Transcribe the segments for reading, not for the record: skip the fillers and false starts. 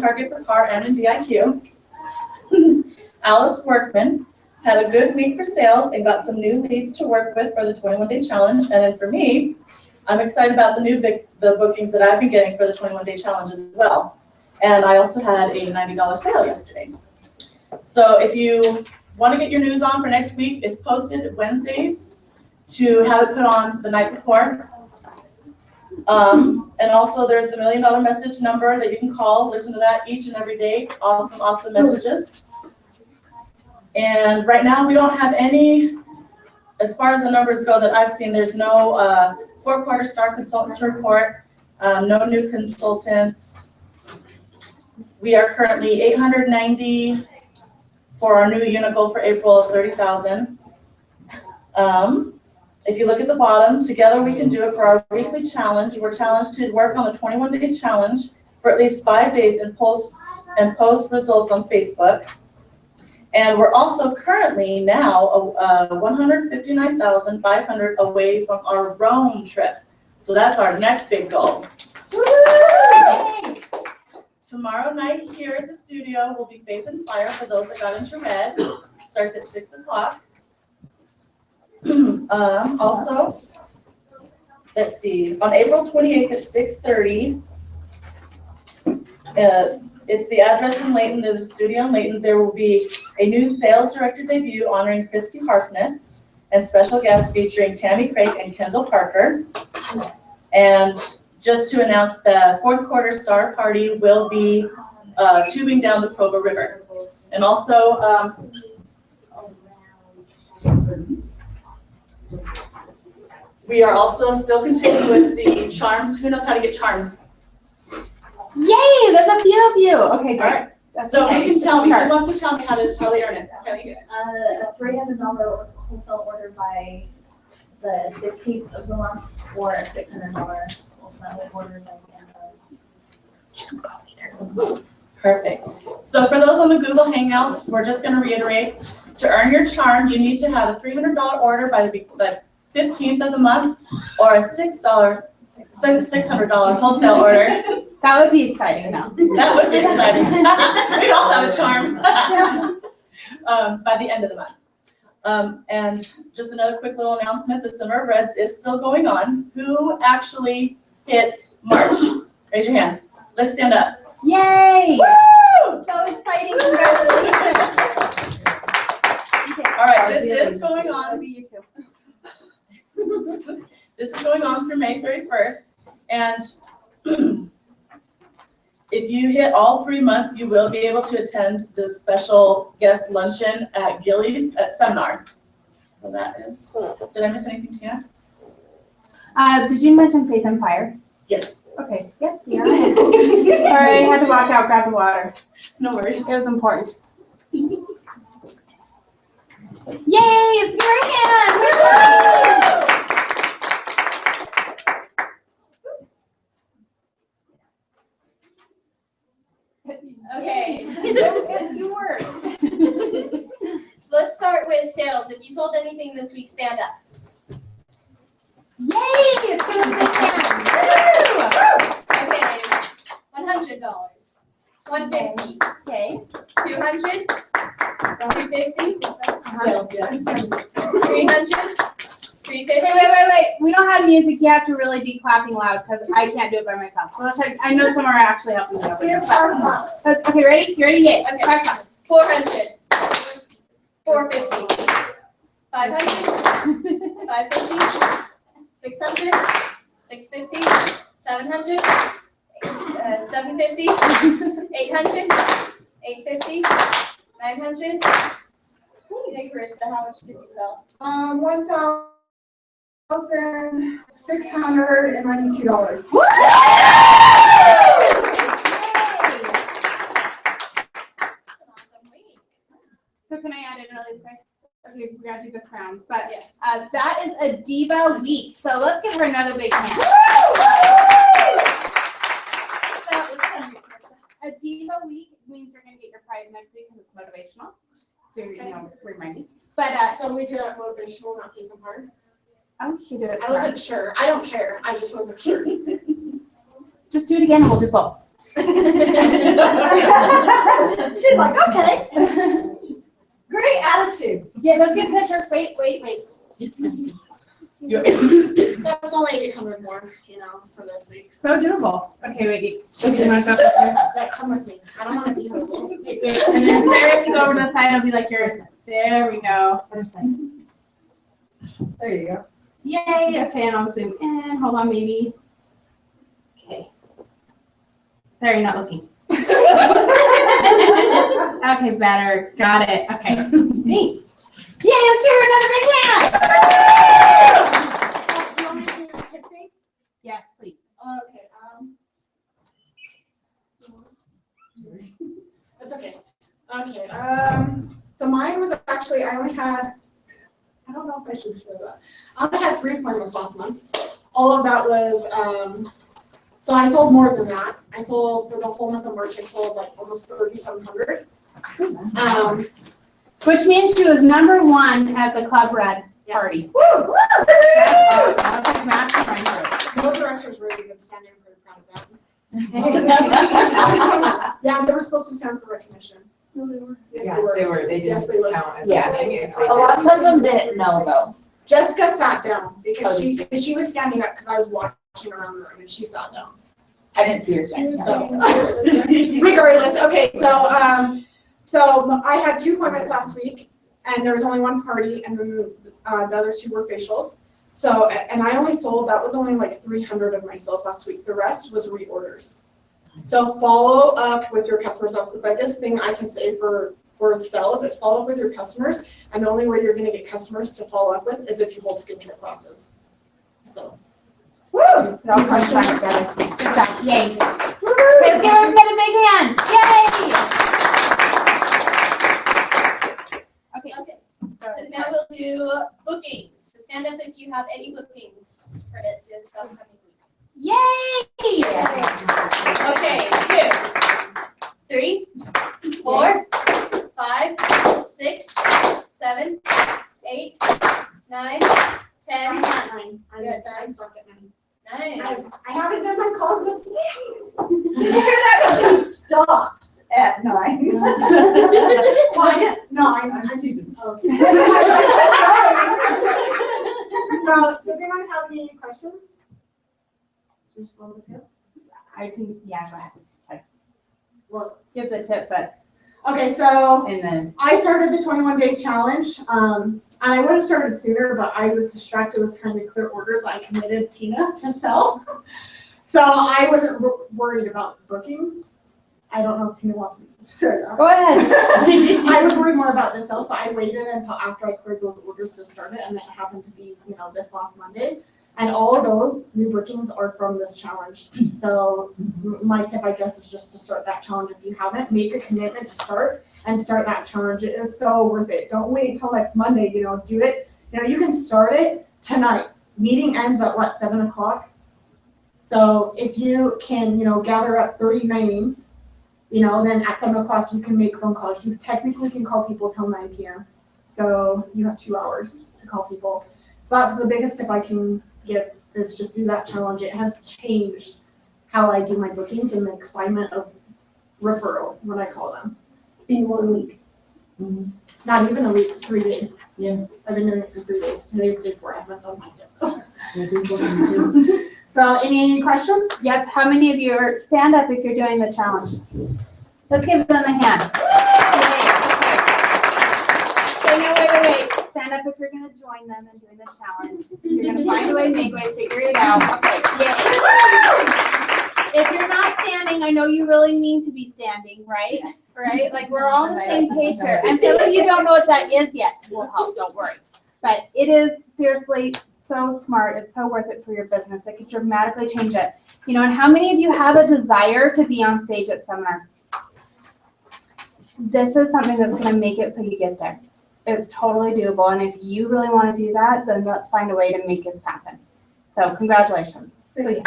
Target for Car and in DIQ. Alice Workman had a good week for sales and got some new leads to work with for the 21-day challenge. And then for me, I'm excited about the bookings that I've been getting for the 21-day challenge as well. And I also had a $90 sale yesterday. So if you want to get your news on for next week, it's posted Wednesdays to have it put on the night before. And also there's the $1 Million Message number that you can call, listen to that each and every day. Awesome, awesome messages. And right now we don't have any, as far as the numbers go that I've seen, there's no 4-quarter star consultants to report, no new consultants. We are currently 890 for our new unit goal for April of 30,000. If you look at the bottom, together we can do it for our weekly challenge. We're challenged to work on the 21-day challenge for at least 5 days and post results on Facebook. And we're also currently now 159,500 away from our Rome trip. So that's our next big goal. Woo! Tomorrow night here at the studio will be Faith and Fire for those that got into red. Starts at 6 o'clock. Also, let's see, on April 28th at 6:30, it's the address in Layton, there's a studio in Layton. There will be a new sales director debut honoring Christy Harkness and special guests featuring Tammy Craig and Kendall Parker. And just to announce, the 4th quarter star party will be tubing down the Provo River. And also, we are also still continuing with the charms. Who knows how to get charms? Yay! There's a few of you. Okay, great. All right. So who can tell me? Who wants to tell me how they earn it? A $300 wholesale order by the 15th of the month, or a $600 wholesale order by the end of. Perfect. So for those on the Google Hangouts, we're just going to reiterate, to earn your charm, you need to have a $300 order by the 15th of the month, or a $600 wholesale order. That would be exciting now. That would be exciting. We'd all have a charm by the end of the month. And just another quick little announcement, the Summer of Reds is still going on. Who actually hit March? Raise your hands. Let's stand up. Yay! Woo! So exciting. Congratulations. Okay. All right, this is going on. That'll be you too. This is going on through May 31st. And if you hit all 3 months, you will be able to attend the special guest luncheon at Gillies at Seminar. So that is, did I miss anything, Tina? Did you mention Faith and Fire? Yes. Okay. Yep. Yeah. Sorry, I had to walk out, grab the water. No worries. It was important. Yay! It's your hand! Okay. You were. So let's start with sales. If you sold anything this week, stand up. Yay! It's gonna be Okay. $100. $150. Okay. $200. $250. Yes. $300. $350. Wait. We don't have music. You have to really be clapping loud because I can't do it by myself. So let's check. I know some are actually helping me over here. Okay, ready? You ready? Yay. Okay. Crack clap. 400. 450. 500. 550. 600. 650. 700. 750. 800. 850. 900. Okay, Carissa, how much did you sell? $1,692. Woo! So can I add it really quick? Okay, we gotta do the crown. But that is a Diva Week. So let's give her another big hand. So a Diva Week means you're gonna get your prize next week because it's motivational. So remind me. But So we did it motivational, not Faith and Fire. oh, she did it. I wasn't sure. I don't care. I just wasn't sure. Just do it again and we'll do both. She's like, okay. Great attitude. Yeah, let's get pictures. Wait. That's only 800 more, for this week. So doable. Okay, wait. That come with me. I don't want to be here alone. Wait. And then Sarah, if you go over to the side, it'll be like yours. There we go. Other side. There you go. Yay. Okay, and I'll zoom in. Hold on, baby. Okay. Sorry, not looking. Okay, better. Got it. Okay. Thanks. Yay, let's give her another big hand. Do you want me to do the tip thing? Yes, please. Okay, it's okay. Okay, so mine was actually, I only had, I don't know if I should share that. I only had 3 appointments last month. All of that was, so I sold more than that. I sold, for the whole month of March, I sold like almost 3,700. Which means she was #1 at the Club Red party. Woo! That's like mastermind group. No director's really good standing, I'm pretty proud of that. Yeah, they were supposed to stand for recognition. No, they were. Yes, Yeah, they were. they Yes, didn't they were. count as. Yeah. a A lot of them didn't know though. Jessica sat down because she was standing up because I was watching around the room and she sat down. I didn't see her stand. So, regardless, okay, so I had 2 appointments last week, and there was only 1 party, and then the other 2 were facials. So, and I only sold, that was only like 300 of my sales last week. The rest was reorders. So follow up with your customers. That's the biggest thing I can say for sales is follow up with your customers, and the only way you're gonna get customers to follow up with is if you hold skincare classes. So. Woo! No questions. Good job. Yay. Let's give her another big hand. Yay! Okay. Okay, so now we'll do bookings. So stand up if you have any bookings for this upcoming week. Yay! Okay, 2, 3, 4, 5, 6, 7, 8, 9, 10. I'm at 9. You're at 9? I stopped at 9. Nice. I haven't done my calls yet today. Did you hear that? She stopped at 9. Well, no, I'm teasing. Okay. So, does anyone have any questions? Just one with you. I can, yeah, go ahead. Well, Give the tip, but, okay, so and then, I started the 21-day challenge. And I would have started sooner, but I was distracted with trying to clear orders. I committed Tina to sell. So I wasn't worried about bookings. I don't know if Tina wants me to share that. go ahead. I was worried more about the sale, so I waited until after I cleared those orders to start it, and that happened to be, this last Monday. And all of those new bookings are from this challenge. So my tip, I guess, is just to start that challenge. If you haven't, make a commitment to start and start that challenge. It is so worth it. Don't wait until next Monday, do it. You can start it tonight. Meeting ends at 7 o'clock. So if you can, gather up 30 names, then at 7 o'clock you can make phone calls. You technically can call people till 9 p.m. So you have 2 hours to call people. So that's the biggest tip I can give, is just do that challenge. It has changed how I do my bookings and the excitement of referrals, what I call them. In 1 week. Not even a week, 3 days. Yeah. I've been doing it for 3 days. Today's day 4. I haven't done mine yet. So any questions? Yep, how many of you are, stand up if you're doing the challenge? Let's give them a hand. Okay, no, wait. Stand up if you're gonna join them in doing the challenge. You're gonna find a way, make a way, figure it out. Okay, yay. If you're not standing, I know you really mean to be standing, right? Right? Like, we're all on the same page here. And some of you don't know what that is yet. We'll help, don't worry. But it is seriously so smart. It's so worth it for your business. It could dramatically change it. And how many of you have a desire to be on stage at seminar? This is something that's going to make it so you get there. It's totally doable. And if you really want to do that, then let's find a way to make this happen. So congratulations. Please.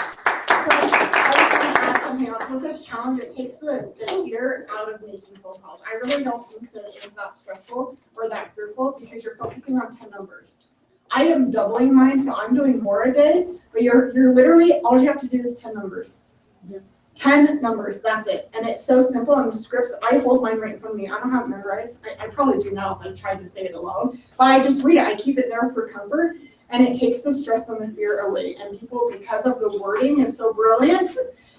Something else with this challenge, it takes the fear out of making phone calls. I really don't think that it is that stressful or that fearful because you're focusing on 10 numbers. I am doubling mine, so I'm doing more a day, but you're literally, all you have to do is 10 numbers. Yeah. 10 numbers, that's it. And it's so simple, and the scripts, I hold mine right in front of me. I don't have it memorized. I probably do now if I tried to say it aloud. But I just read it. I keep it there for comfort, and it takes the stress and the fear away. And people, because of the wording is so brilliant,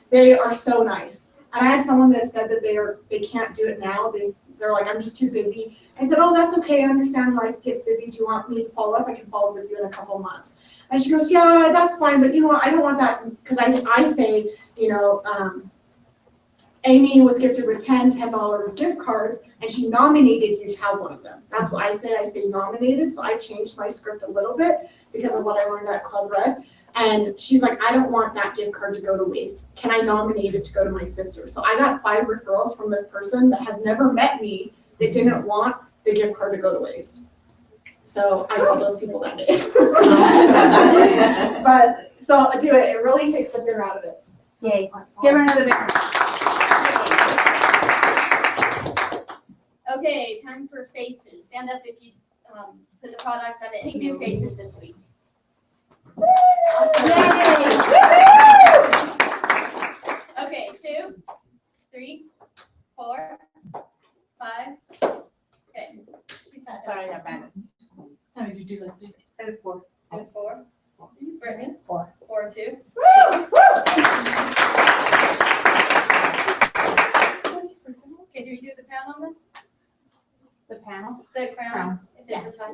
they are so nice. And I had someone that said that they can't do it now. They're like, I'm just too busy. I said, oh, that's okay. I understand life gets busy. Do you want me to follow up? I can follow up with you in a couple of months. And she goes, yeah, that's fine. But you know what? I don't want that, because I say, Amy was gifted with $10 gift cards, and she nominated you to have one of them. That's what I say. I say nominated. So I changed my script a little bit because of what I learned at Club Red. And she's like, I don't want that gift card to go to waste. Can I nominate it to go to my sister? So I got 5 referrals from this person that has never met me, that didn't want the gift card to go to waste. So I called those people that day. But so do it. It really takes the fear out of it. Yay. Give her another big round. Okay, time for faces. Stand up if you put the product on any new faces this week. Awesome. Okay, 2, 3, 4, 5. Okay. Who's that? Sorry, I bad. How did you do this? I did 4. Good 4. Brittany? 4. 4, 2. Okay, do we do the crown on them? The panel? The crown, if it's a tie.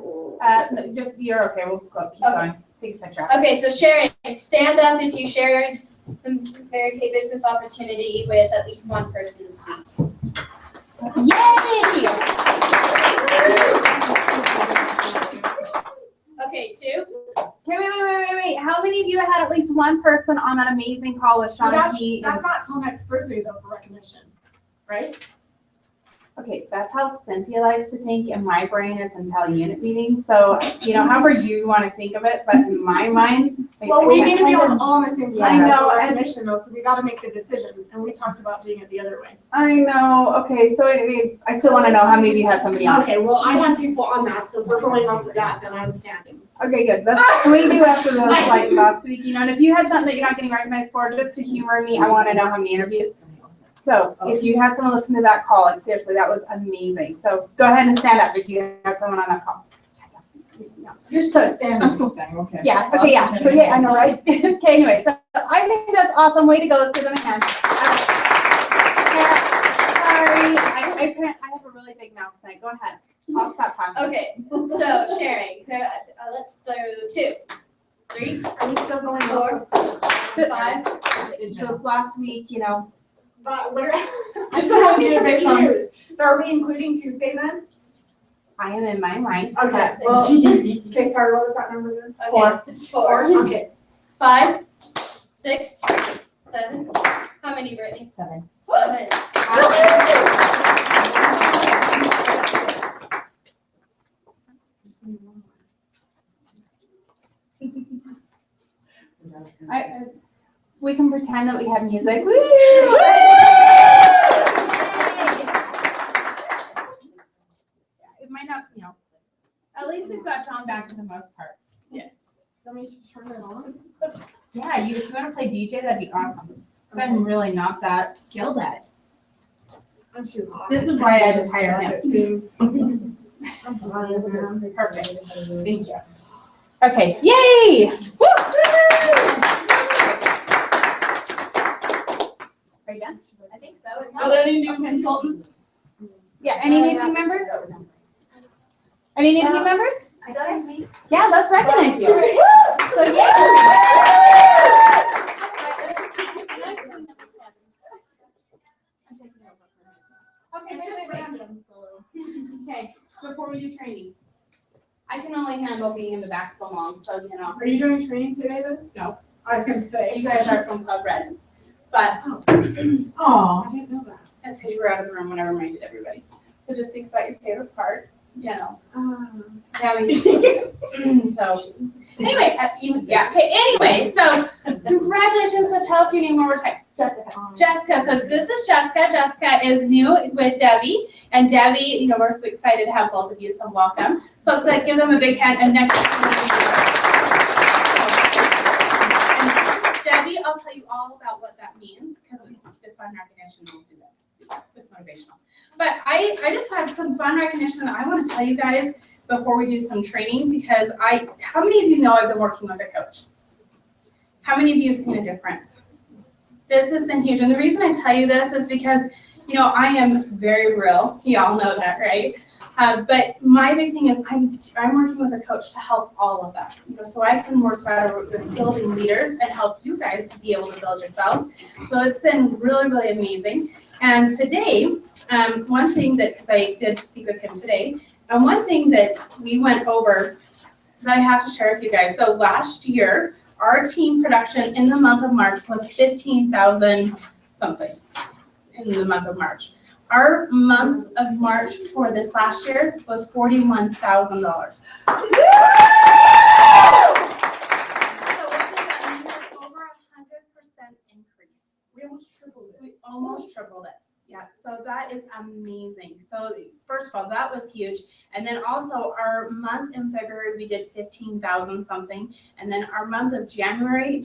No, just, you're okay, we'll go, keep going. Take a picture. Okay, so Sharon, stand up if you shared the Mary Kay business opportunity with at least one person this week. Yay! Okay, 2. Okay, wait. How many of you had at least one person on that amazing call with Shanti? That's not till next Thursday though for recognition, right? Okay, that's how Cynthia likes to think, and my brain is until unit meetings. So, however you want to think of it, but in my mind. Well, we need to be all on the same Yeah, page. I know, For and- recognition though, so we gotta make the decision, and we talked about doing it the other way. I know. Okay, so I still want to know how many of you had somebody on. Okay, well, I have people on that, so if we're going off of that, then I'm standing. Okay, good. Can we do after the like last week? And if you had something that you're not getting recognized for, just to humor me, I want to know how many interviews. So if you had someone listen to that call, like seriously, that was amazing. So go ahead and stand up if you had someone on that call. You're still standing. I'm still standing, okay. Yeah, okay, yeah. So yeah, I know, right? Okay, anyway, so I think that's awesome. Way to go. Let's give them a hand. Sorry, I have a really big mouth tonight. Go ahead. I'll stop talking. Okay, so Sharon, let's do 2, 3, Are we still going 4, off? 5. Just last week, But what are, I still have to do it based on- So are we including Tuesday then? I am in my mind. Okay, well, okay, sorry, what was that number then? Okay, it's 4. Okay. 5, 6, 7. How many, Brittany? 7. 7. We can pretend that we have music. Woo! It might not, at least we've got John back for the most part. Yes. Somebody should turn it on. Yeah, if you want to play DJ, that'd be awesome. Because I'm really not that skilled at it. I'm too hot. This is why I just hired him. I'm flying around. Perfect. Thank you. Okay, yay! Woo! Are you done? I think so. Are there any new consultants? Yeah, any new team members? Any new team members? That's Yeah, let's recognize you. Woo! So yay! Okay, It's just random, so. Okay, before we do training. I can only handle being in the back so long, so Are you doing training today then? No. I was gonna say. you guys are from Club Red. But Oh, I didn't know that. that's because you were out of the room when I reminded everybody. So just think about your favorite part, Now we so anyway, anyway, so congratulations. So tell us your name one more time. Jessica. Jessica. So this is Jessica. Jessica is new with Debbie, and Debbie, we're so excited to have both of you. So welcome. So let's give them a big hand. And next, and Debbie, I'll tell you all about what that means because fun recognition, we'll do that with motivational. But I just have some fun recognition that I want to tell you guys before we do some training, because how many of you know I've been working with a coach? How many of you have seen a difference? This has been huge. And the reason I tell you this is because, you know, I am very real. Y'all know that, right? But my big thing is I'm working with a coach to help all of us, you know, so I can work better with building leaders and help you guys to be able to build yourselves. So it's been really, really amazing. And today, one thing that, because I did speak with him today, and one thing that we went over that I have to share with you guys. So last year, our team production in the month of March was 15,000 something in the month of March. Our month of March for this last year was $41,000. So what does that mean? That's over 100% increase. We almost tripled it. Yeah, so that is amazing. So first of all, that was huge. And then also our month in February, we did 15,000 something. And then our month of January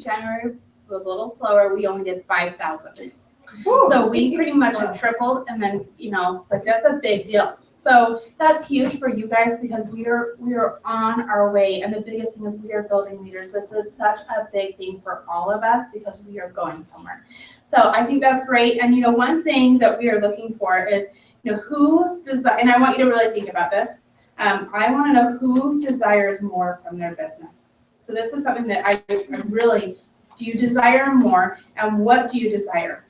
was a little slower. We only did 5,000. So we pretty much have tripled, and then, you know, like that's a big deal. So that's huge for you guys because we are on our way. And the biggest thing is we are building leaders. This is such a big thing for all of us because we are going somewhere. So I think that's great. And, you know, one thing that we are looking for is, you know, who desire, and I want you to really think about this. I want to know who desires more from their business. So this is something that I really, do you desire more, and what do you desire?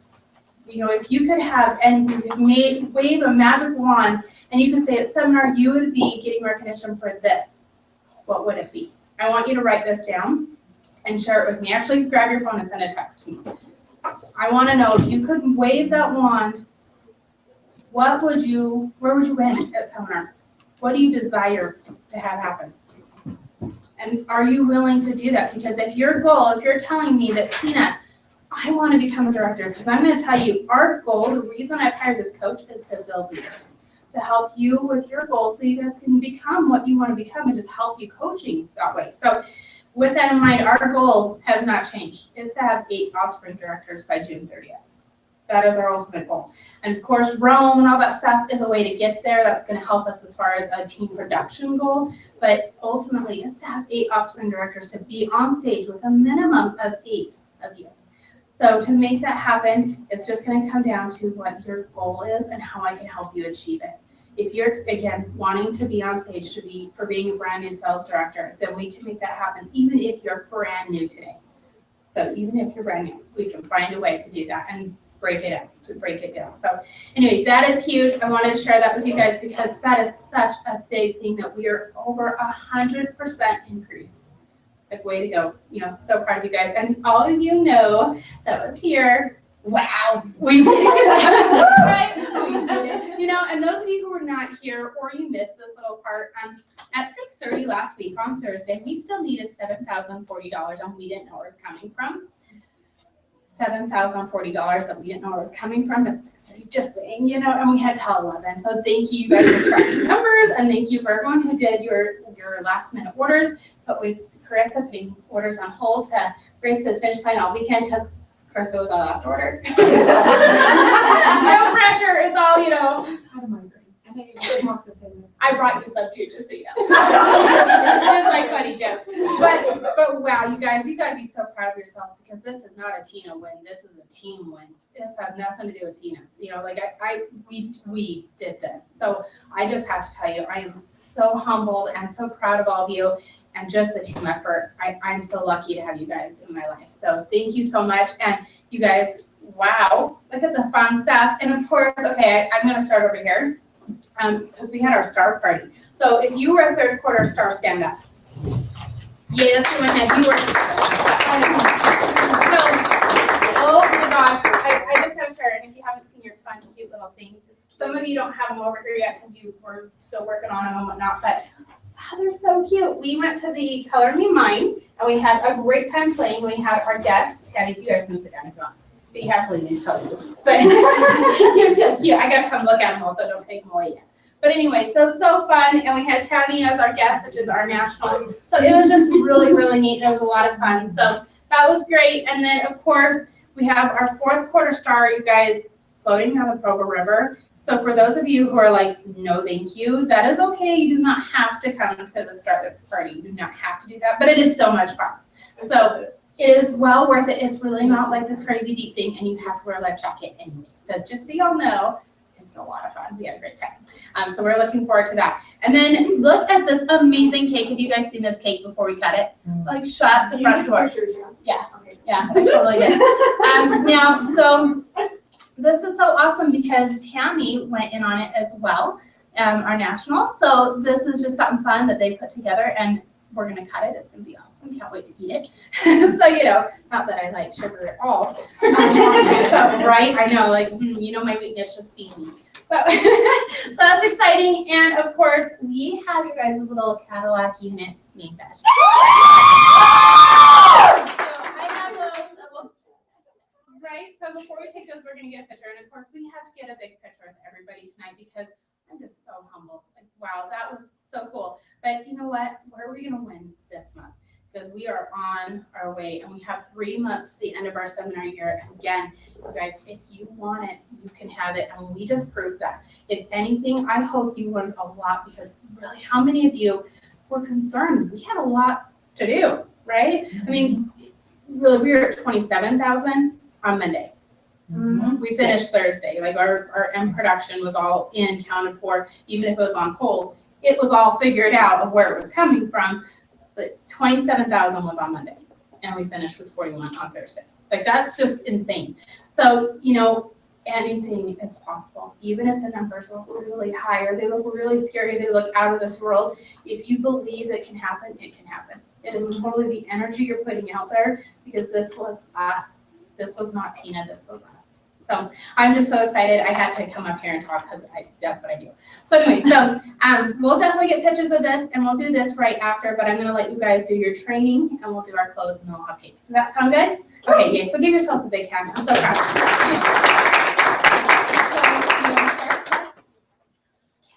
You know, if you could have anything, you could wave a magic wand and you could say at seminar, you would be getting recognition for this. What would it be? I want you to write this down and share it with me. Actually, grab your phone and send a text to me. I want to know if you could wave that wand, where would you win at seminar? What do you desire to have happen? And are you willing to do that? Because if your goal, if you're telling me that, Tina, I want to become a director, because I'm going to tell you, our goal, the reason I've hired this coach is to build leaders, to help you with your goals so you guys can become what you want to become and just help you coaching that way. So with that in mind, our goal has not changed. It's to have 8 offspring directors by June 30th. That is our ultimate goal. And of course, Rome and all that stuff is a way to get there. That's going to help us as far as a team production goal. But ultimately, it's to have 8 offspring directors to be on stage with a minimum of 8 of you. So to make that happen, it's just going to come down to what your goal is and how I can help you achieve it. If you're, again, wanting to be on stage for being a brand new sales director, then we can make that happen even if you're brand new today. So even if you're brand new, we can find a way to do that and break it down. So anyway, that is huge. I wanted to share that with you guys because that is such a big thing that we are over 100% increase. Like, way to go. You know, so proud of you guys. And all of you know that was here. Wow, we did it. Right? We did it. You know, and those of you who were not here or you missed this little part, at 6:30 last week on Thursday, we still needed $7,040 and we didn't know where it was coming from. $7,040 that we didn't know where it was coming from at 6:30, just saying, you know, and we had till 11. So thank you guys for tracking numbers, and thank you for everyone who did your last minute orders. But with Carissa putting orders on hold to race to the finish line all weekend because Carissa was our last order. No pressure, it's all, you know. Out of my brain. I think it walks a thing. I brought you some too, just so you know. It was my funny joke. But wow, you guys, you gotta be so proud of yourselves because this is not a Tina win. This is a team win. This has nothing to do with Tina. You know, like we did this. So I just have to tell you, I am so humbled and so proud of all of you and just the team effort. I'm so lucky to have you guys in my life. So thank you so much. And you guys, wow, look at the fun stuff. And of course, okay, I'm gonna start over here. Because we had our star party. So if you were a third quarter star, stand up. Yes, go ahead. You were. So, oh my gosh, I just gotta share. And if you haven't seen your fun, cute little things, some of you don't have them over here yet because you were still working on them and whatnot. But wow, they're so cute. We went to the Color Me Mine and we had a great time playing. We had our guests. Candy, you guys can sit down if you want. Be happily these tell you. But you're so cute. I gotta come look at them all, so don't take them away yet. But anyway, so fun, and we had Tony as our guest, which is our national. So it was just really, really neat. It was a lot of fun. So that was great. And then of course We have our 4th quarter star, you guys, floating down the Provo River. So for those of you who are like, no, thank you, that is okay. You do not have to come to the Scarlet party. You do not have to do that, but it is so much fun. So it is well worth it. It's really not like this crazy deep thing, and you have to wear a life jacket anyway. So just so y'all know, it's a lot of fun. We had a great time. So we're looking forward to that. And then look at this amazing cake. Have you guys seen this cake before we cut it? Like shut the front door. Yeah, yeah, I totally did. Now, so this is so awesome because Tammy went in on it as well, our national. So this is just something fun that they put together, and we're gonna cut it. It's gonna be awesome. Can't wait to eat it. So, you know, not that I like sugar at all. So, right, I know, like, you know, my weakness, just feed me. So, so that's exciting. And of course, we have you guys' little Cadillac unit name badge. So I have those. Right, so before we take those, we're gonna get a picture. And of course, we have to get a big picture of everybody tonight because I'm just so humbled. Like, wow, that was so cool. But you know what? Where are we gonna win this month? Because we are on our way, and we have 3 months to the end of our seminar year. And again, you guys, if you want it, you can have it. And we just proved that. If anything, I hope you learned a lot, because really, how many of you were concerned? We had a lot to do, right? I mean, really, we were at 27,000 on Monday. We finished Thursday. Like our end production was all in, counted for, even if it was on hold. It was all figured out of where it was coming from. But 27,000 was on Monday, and we finished with 41 on Thursday. Like, that's just insane. So, you know, anything is possible. Even if the numbers look really high or they look really scary, they look out of this world. If you believe it can happen, it can happen. It is totally the energy you're putting out there, because this was us. This was not Tina, this was us. So I'm just so excited. I had to come up here and talk because that's what I do. So anyway, so we'll definitely get pictures of this, and we'll do this right after, but I'm gonna let you guys do your training, and we'll do our close, and then we'll have cake. Does that sound good? Okay, yay. So give yourselves a big hand. I'm so proud of you.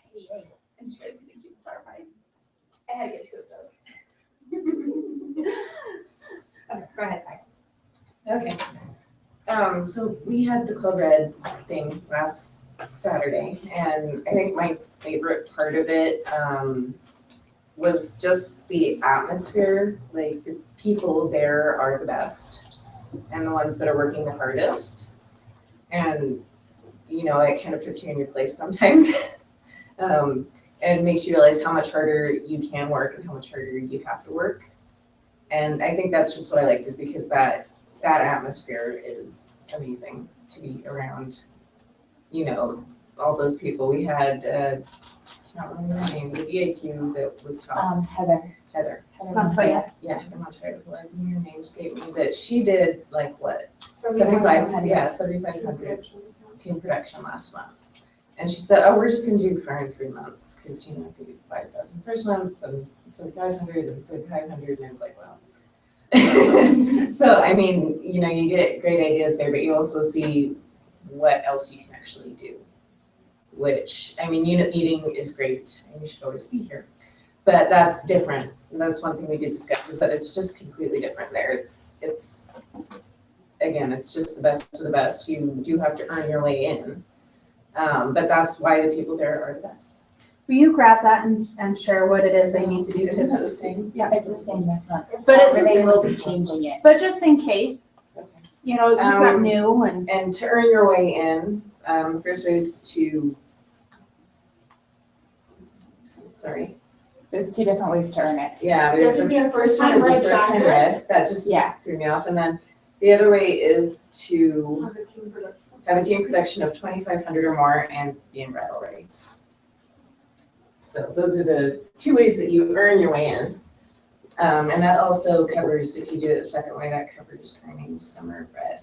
Okay, yay. And you guys see the cute star pies? I had to get 2 of those. Okay, go ahead, Ty. Okay. So we had the Club Red thing last Saturday, and I think my favorite part of it was just the atmosphere. Like, the people there are the best, and the ones that are working the hardest. And, you know, it kind of puts you in your place sometimes. And makes you realize how much harder you can work and how much harder you have to work. And I think that's just what I liked, is because that atmosphere is amazing to be around. You know, all those people. We had, I can't remember her name, the DAQ that was talking. Heather. Montoya. Yeah, Heather Montoya, her name escaped me, but she did like what, 7,500 team production last month. And she said, oh, we're just gonna do car in 3 months, because, you know, if we do 5,000 first month, and 7,500, and 7,500, and I was like, well. So, I mean, you know, you get great ideas there, but you also see what else you can actually do. Which, I mean, unit meeting is great, and you should always be here. But that's different. And that's one thing we did discuss, is that it's just completely different there. It's again, it's just the best of the best. You do have to earn your way in. But that's why the people there are the best. Will you grab that and share what it is they need to do? Isn't it the same? Yeah. It's the same this month. But it's They will be changing it. But just in case, you know, you've got new and. And to earn your way in, first way is to, sorry. There's 2 different ways to earn it. Yeah, You have to be a the first one is a first time red. That just threw me off. And then the other way is to have a team production of 2,500 or more and be in red already. So those are the 2 ways that you earn your way in. And that also covers, if you do it the second way, that covers earning summer red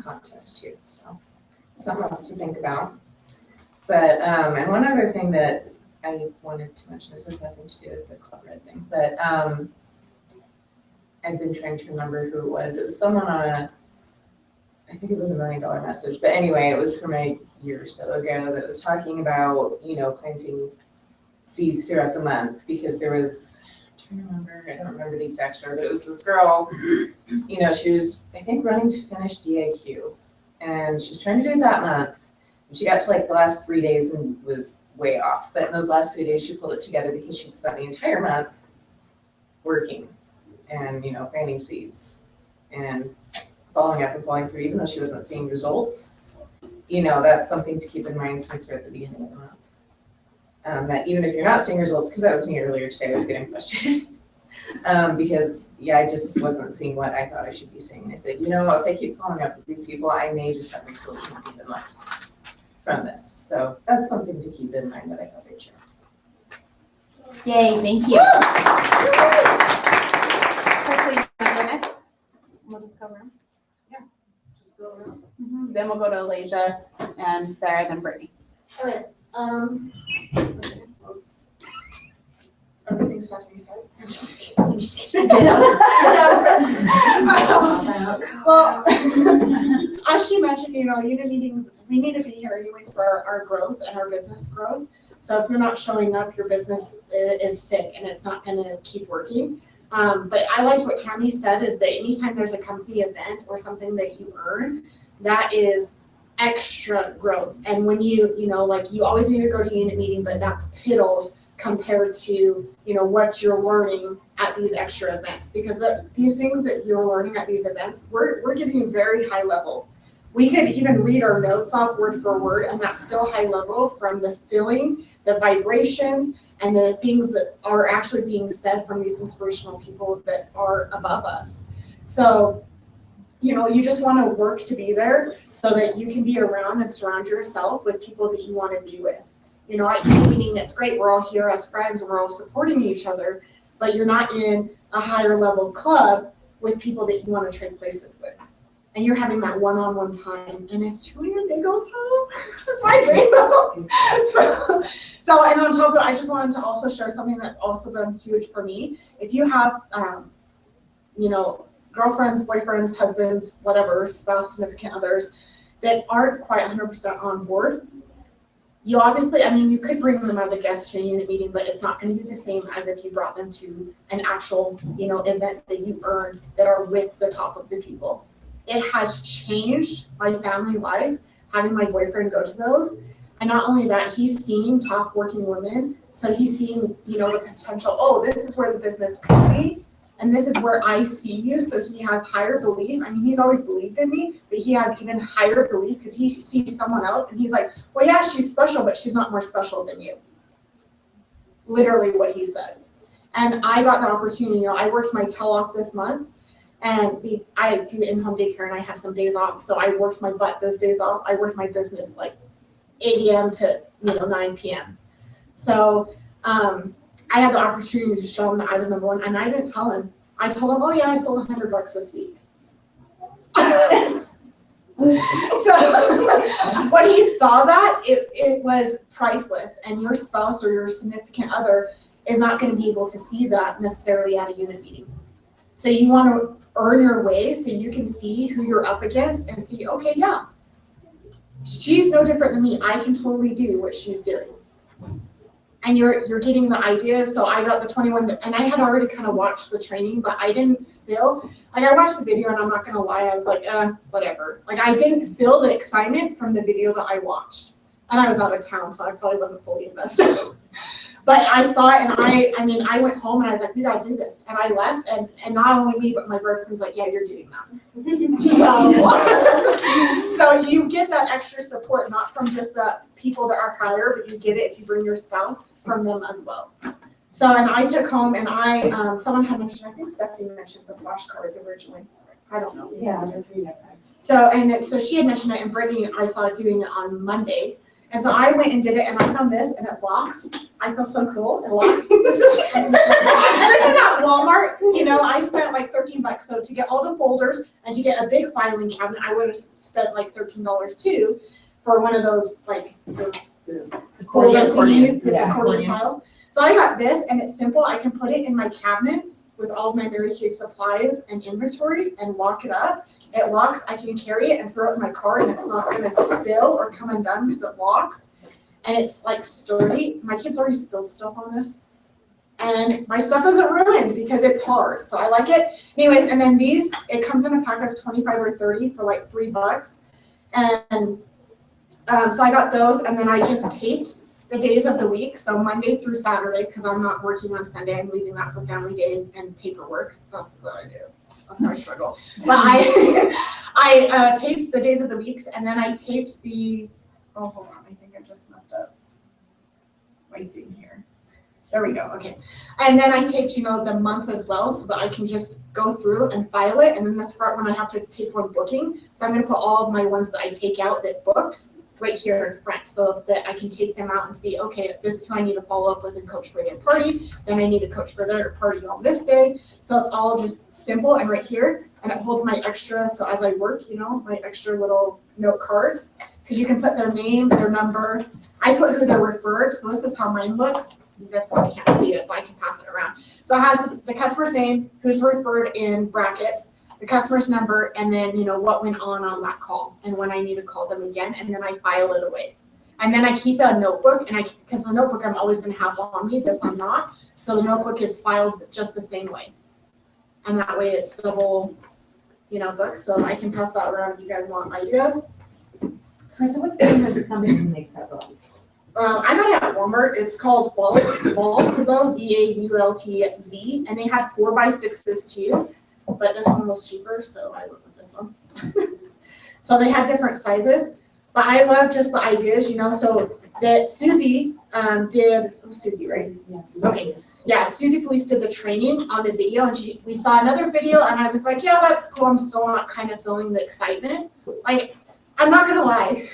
contest too. So something else to think about. But, and one other thing that I wanted to mention, this has nothing to do with the Club Red thing, but I've been trying to remember who it was. It was someone on I think it was $1 million message, but anyway, it was from a year or so ago that was talking about, you know, planting seeds throughout the month, because there was trying to remember, I don't remember the exact story, but it was this girl, you know, she was, I think, running to finish DIQ. And she was trying to do it that month. And she got to like the last 3 days and was way off. But in those last 3 days, she pulled it together because she'd spent the entire month working and, you know, planting seeds and following up and following through, even though she wasn't seeing results. You know, that's something to keep in mind since we're at the beginning of the month. That even if you're not seeing results, because that was me earlier today, I was getting frustrated. Because, yeah, I just wasn't seeing what I thought I should be seeing. And I said, you know, if I keep following up with these people, I may just have exposure even left from this. So that's something to keep in mind that I thought I'd share. Yay, thank you. Hopefully you wanna go next. We'll just cover them. Then we'll go to Alasia and Sarah, then Brittany. Okay, everything Stephanie said. I'm just kidding. Well, as she mentioned, you know, unit meetings, we need to be here anyways for our growth and our business growth. So if you're not showing up, your business is sick and it's not gonna keep working. But I liked what Tammy said, is that anytime there's a company event or something that you earn, that is extra growth. And when you know, like, you always need to go to unit meeting, but that's piddles compared to, you know, what you're learning at these extra events. Because these things that you're learning at these events, we're giving you very high level. We could even read our notes off word for word, and that's still high level from the feeling, the vibrations, and the things that are actually being said from these inspirational people that are above us. So, you know, you just want to work to be there so that you can be around and surround yourself with people that you want to be with. You know, at unit meeting, it's great. We're all here as friends and we're all supporting each other, but you're not in a higher level club with people that you want to trade places with. And you're having that one-on-one time, and as Julia Day goes home, that's my dream though. So, and on top of it, I just wanted to also share something that's also been huge for me. If you have, you know, girlfriends, boyfriends, husbands, whatever, spouse, significant others that aren't quite 100% on board, you obviously, I mean, you could bring them as a guest to a unit meeting, but it's not going to be the same as if you brought them to an actual, you know, event that you earned that are with the top of the people. It has changed my family life, having my boyfriend go to those. And not only that, he's seeing top working women. So he's seeing, you know, the potential, oh, this is where the business could be. And this is where I see you. So he has higher belief. I mean, he's always believed in me, but he has even higher belief because he sees someone else and he's like, well, yeah, she's special, but she's not more special than you. Literally what he said. And I got the opportunity, you know, I worked my tail off this month. And I do in-home daycare and I have some days off. So I worked my butt those days off. I worked my business like 8 a.m. to, you know, 9 p.m. So I had the opportunity to show him that I was number one, and I didn't tell him. I told him, oh yeah, I sold $100 this week. So when he saw that, it was priceless. And your spouse or your significant other is not going to be able to see that necessarily at a unit meeting. So you want to earn your way so you can see who you're up against and see, okay, yeah, she's no different than me. I can totally do what she's doing. And you're getting the ideas. So I got the 21, and I had already kind of watched the training, but I didn't feel, like, I watched the video and I'm not going to lie, I was like, whatever. Like, I didn't feel the excitement from the video that I watched. And I was out of town, so I probably wasn't fully invested. But I saw it, and I mean, I went home and I was like, we gotta do this. And I left, and not only me, but my boyfriend's like, yeah, you're doing that. So you get that extra support, not from just the people that are higher, but you get it if you bring your spouse from them as well. So, and I took home, and someone had mentioned, I think Stephanie mentioned the flashcards originally. I don't know. Yeah, just read it. So she had mentioned it, and Brittany, I saw it doing it on Monday. And so I went and did it, and I found this, and it locks. I feel so cool. It locks. This is at Walmart. You know, I spent like $13. So to get all the folders and to get a big filing cabinet, I would have spent like $13 too for one of those, like, those holder thingies, the accordion piles. So I got this, and it's simple. I can put it in my cabinets with all of my Mary Kay supplies and inventory and lock it up. It locks. I can carry it and throw it in my car, and it's not going to spill or come undone because it locks. And it's like sturdy. My kids already spilled stuff on this. and my stuff isn't ruined because it's hard, so I like it. Anyways, and then these, it comes in a pack of 25 or 30 for like $3. And so I got those, and then I just taped the days of the week, so Monday through Saturday, because I'm not working on Sunday, I'm leaving that for family day and paperwork. That's what I do. That's how I struggle. But I taped the days of the weeks, and then I taped the, oh, hold on, I think I just messed up my thing here. There we go, okay. And then I taped, the months as well, so that I can just go through and file it. And then this front one, I have to take one booking. So I'm gonna put all of my ones that I take out that booked right here in front, so that I can take them out and see, okay, this is who I need to follow up with and coach for their party. Then I need to coach for their party on this day. So it's all just simple and right here. And it holds my extra, so as I work, my extra little note cards. Because you can put their name, their number. I put who they're referred, so this is how mine looks. You guys probably can't see it, but I can pass it around. So it has the customer's name, who's referred in brackets, the customer's number, and then, what went on that call and when I need to call them again, and then I file it away. And then I keep a notebook, and because the notebook I'm always going to have on me, this I'm not. So the notebook is filed just the same way. And that way it's double, books. So I can pass that around if you guys want ideas. Krista, what's the name of the company who makes that book? I got it at Walmart. It's called Vaults, though, VAULTZ, and they had 4x6s too, but this one was cheaper, so I went with this one. So they had different sizes, but I love just the ideas, so that Susie did, Susie, right? Yes. Okay. Yeah, Susie Felice did the training on the video, and we saw another video, and I was like, yeah, that's cool. I'm still not kind of feeling the excitement. Like, I'm not gonna lie.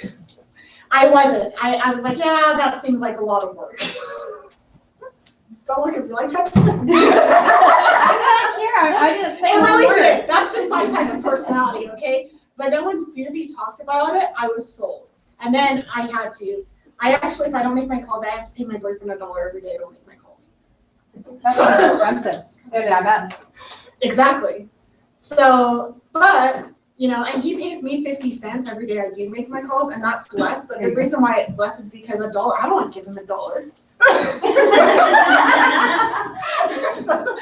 I wasn't. I was like, yeah, that seems like a lot of work. Don't look at me like that. I'm not here. I didn't say It one really word. did. That's just my type of personality, okay? But then when Susie talked about it, I was sold. And then I had to. I actually, if I don't make my calls, I have to pay my boyfriend $1 every day I don't make my calls. That's expensive. Yeah, I bet. Exactly. So, but, and he pays me 50 cents every day I do make my calls, and that's less. But the reason why it's less is because $1, I don't want to give him $1. So,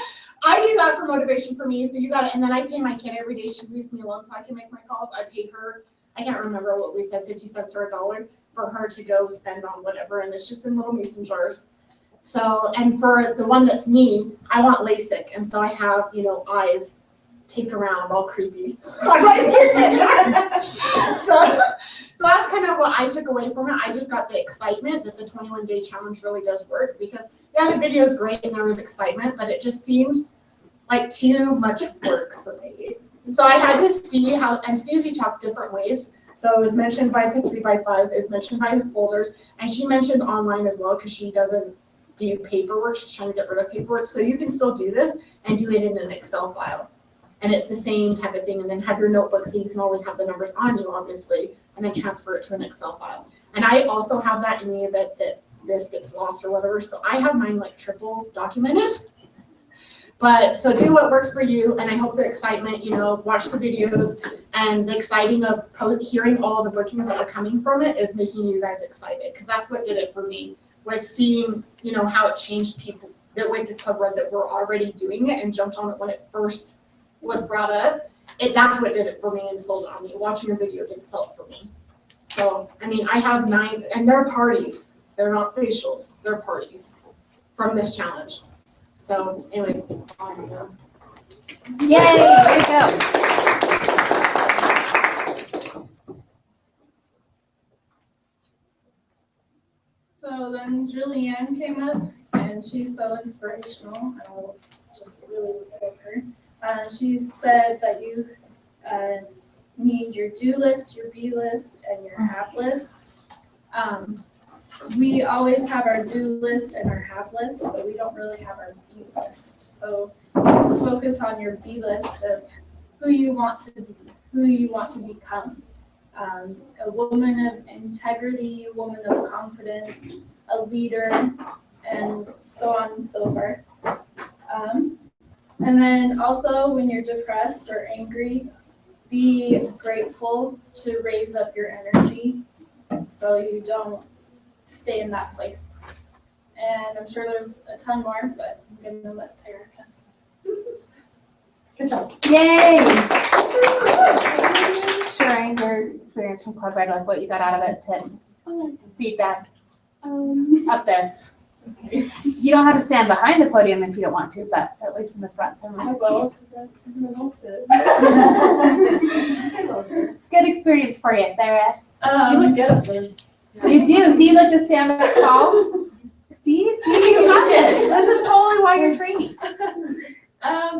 I do that for motivation for me. So you got it. And then I pay my kid every day. She leaves me alone so I can make my calls. I pay her, I can't remember what we said, 50 cents or $1 for her to go spend on whatever. And it's just in little mason jars. So, and for the one that's me, I want LASIK. And so I have, eyes taped around all creepy. so that's kind of what I took away from it. I just got the excitement that the 21-day challenge really does work, because yeah, the video is great and there was excitement, but it just seemed like too much work for me. So I had to see how, and Susie talked different ways. So it was mentioned by the 3x5s, it's mentioned by the folders, and she mentioned online as well, because she doesn't do paperwork. She's trying to get rid of paperwork. So you can still do this and do it in an Excel file. And it's the same type of thing. And then have your notebook so you can always have the numbers on you, obviously, and then transfer it to an Excel file. And I also have that in the event that this gets lost or whatever. So I have mine like triple documented. But so do what works for you. And I hope the excitement, watch the videos, and the exciting of hearing all the bookings that are coming from it is making you guys excited. Because that's what did it for me, was seeing, how it changed people that went to Club Red that were already doing it and jumped on it when it first was brought up. That's what did it for me and sold it on me. Watching a video didn't sell it for me. So, I have 9, and they're parties. They're not facials. They're parties from this challenge. So, anyways, that's all I know. Yay, way to go. So then Julianne came up, and she's so inspirational. I will just really love her. She said that you need your do list, your be list, and your have list. We always have our do list and our have list, but we don't really have our be list. So focus on your be list of who you want to be, who you want to become. A woman of integrity, a woman of confidence, a leader, and so on and so forth. And then also when you're depressed or angry, be grateful to raise up your energy so you don't stay in that place. and I'm sure there's a ton more, but I'm gonna let Sarah come. Good job. Yay! Sharing your experience from Club Red, like what you got out of it, tips, feedback, up there. You don't have to stand behind the podium if you don't want to, but at least in the front, so I will, because everyone else is. it's a good experience for you, Sarah. You would get up there. You do. See, you like to stand up tall. See, you got this. This is totally why you're training.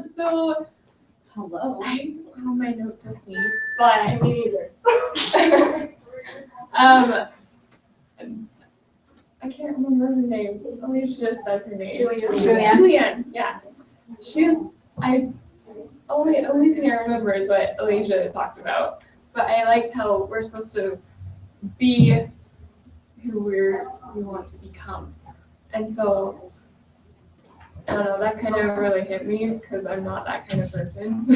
So Hello. I don't have my notes with me, but Me either. I can't remember her name. Alicia said her name. Julianne. Julianne, yeah. She was, only thing I remember is what Alicia talked about. But I liked how we're supposed to be who we want to become. And so, I don't know, that kind of really hit me because I'm not that kind of person.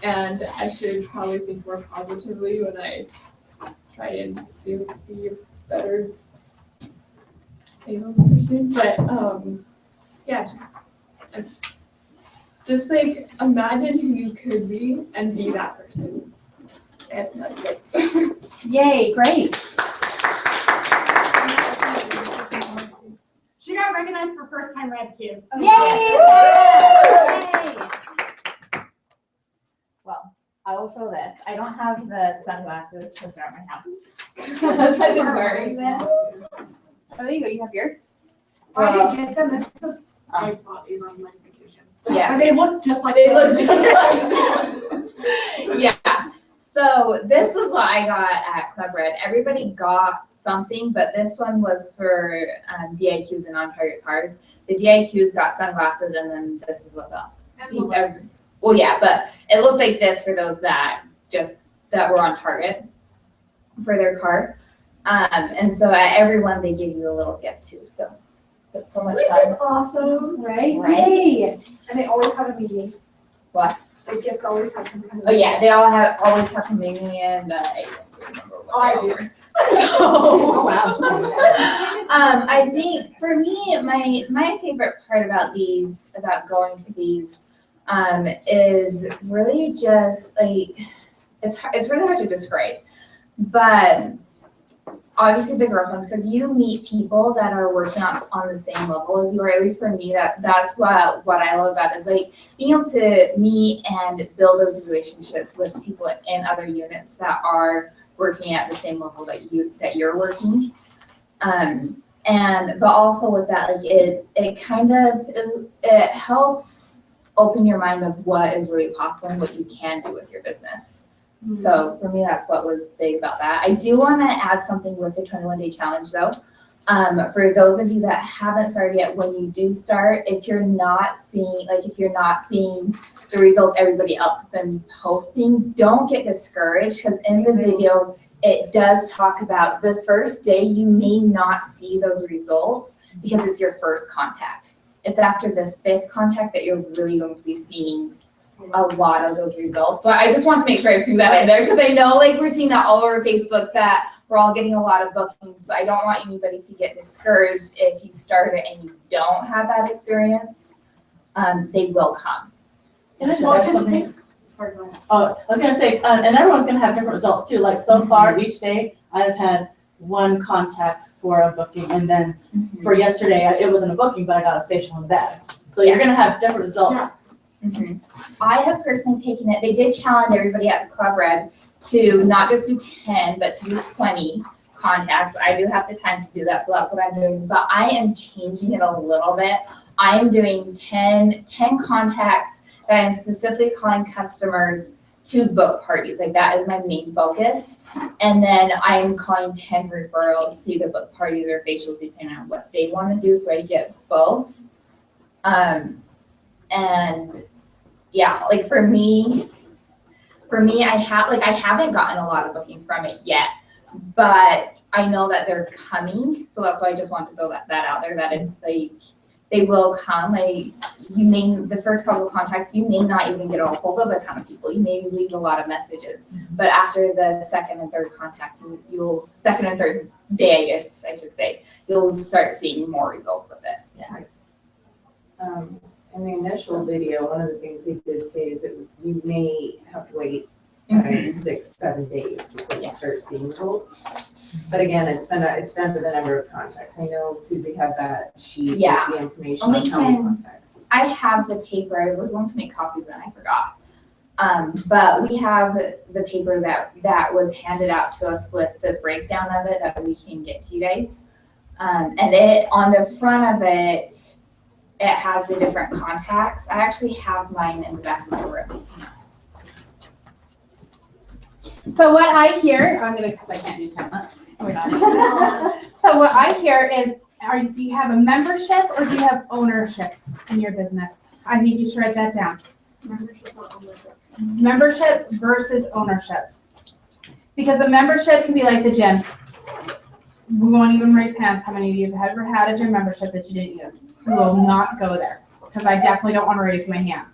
And I should probably think more positively when I try and be a better salesperson. But yeah, just like imagine who you could be and be that person. And that's it. Yay, great. She got recognized for first time red too. Yay! Well, I will show this. I don't have the sunglasses because they're at my house. I've been wearing them. Oh, there you go. You have yours? I didn't get them. This is, I bought these on my vacation. Yeah. And they look just like. They look those. just like this. Yeah. So this was what I got at Club Red. Everybody got something, but this one was for DIQs and on-target cars. The DIQs got sunglasses, and then this is what the well, yeah, but it looked like this for those that were on target for their car. And so at everyone they give you a little gift too. So much Which fun. is awesome, right? Right? Yay! And they always have a meeting. What? The gifts always have some kind of. Oh yeah, they all always have something, and I don't remember what I they do. all were. So, I think for me, my favorite part about going to these, is really just like it's really hard to describe, but obviously the girlfriends, because you meet people that are working on the same level as you are. At least for me, that's what I love about it, is like being able to meet and build those relationships with people in other units that are working at the same level that you're working. But also with that, like it helps open your mind of what is really possible and what you can do with your business. So for me, that's what was big about that. I do want to add something with the 21-day challenge though. For those of you that haven't started yet, when you do start, if you're not seeing the results everybody else has been posting, don't get discouraged, because in the video, it does talk about the first day you may not see those results because it's your first contact. It's after the 5th contact that you're really going to be seeing a lot of those results. So I just want to make sure I threw that in there, because I know like we're seeing that all over Facebook that we're all getting a lot of bookings, but I don't want anybody to get discouraged if you start it and you don't have that experience. They will come. And Sorry, go ahead. Oh, I was gonna say, and everyone's gonna have different results too. Like so far each day, I've had one contact for a booking, and then for yesterday, it wasn't a booking, but I got a facial and bag. So you're gonna have different results. Yeah. I have personally taken it. They did challenge everybody at the Club Red to not just do 10, but to do 20 contacts. I do have the time to do that, so that's what I'm doing. But I am changing it a little bit. I am doing 10 contacts that I'm specifically calling customers to book parties. Like that is my main focus. And then I am calling 10 referrals to either book parties or facials, depending on what they want to do. So I get both. And yeah, like for me, I haven't gotten a lot of bookings from it yet, but I know that they're coming. So that's why I just wanted to throw that out there, that it's like, they will come. The first couple of contacts, you may not even get a hold of a ton of people. You may leave a lot of messages. But after the second and third contact, second and third day, I guess I should say, you'll start seeing more results with it. In the initial video, one of the things they did say is that you may have to wait 6-7 days before you start seeing results. But again, it's down to the number of contacts. I know Susie had that sheet with the information on how many contacts. I have the paper. I was going to make copies and I forgot. But we have the paper that was handed out to us with the breakdown of it that we can get to you guys. And it on the front of it, it has the different contacts. I actually have mine in the back of my room. So what I hear, because I can't do that. So what I hear is, do you have a membership or do you have ownership in your business? I think you should write that down. Membership versus ownership. Because a membership can be like the gym. We won't even raise hands. How many of you have ever had a gym membership that you didn't use? We will not go there because I definitely don't want to raise my hand.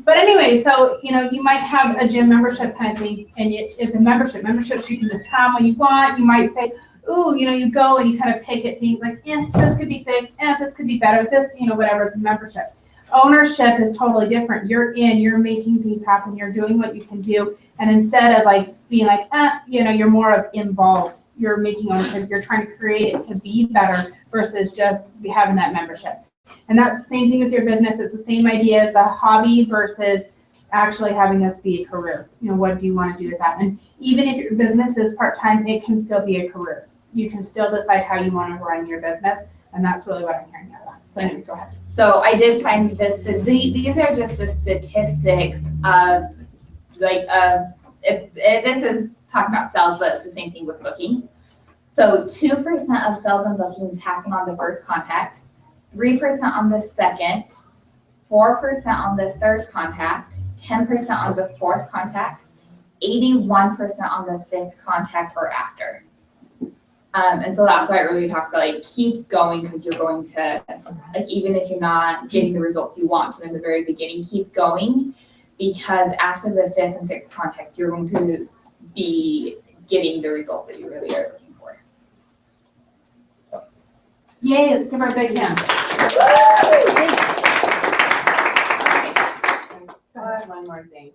But anyway, so, you might have a gym membership kind of thing, and it's a membership. Memberships, you can just come when you want. You might say, ooh, you go and you kind of pick at things like, this could be fixed, this could be better, this, whatever, it's a membership. Ownership is totally different. You're making things happen, you're doing what you can do, and instead of being like, you're more of involved. You're making ownership, you're trying to create it to be better versus just having that membership. And that's the same thing with your business. It's the same idea as a hobby versus actually having this be a career. What do you want to do with that? And even if your business is part-time, it can still be a career. You can still decide how you want to run your business. And that's really what I'm hearing out of that. So anyway, go ahead. So I did find this. These are just the statistics of this is talking about sales, but it's the same thing with bookings. So 2% of sales and bookings happen on the first contact, 3% on the second, 4% on the third contact, 10% on the fourth contact, 81% on the fifth contact or after. And so that's why it really talks about keep going, because you're going to, even if you're not getting the results you want to in the very beginning, keep going, because after the fifth and sixth contact, you're going to be getting the results that you really are looking for. So. Yay, let's give our big hand. One more thing.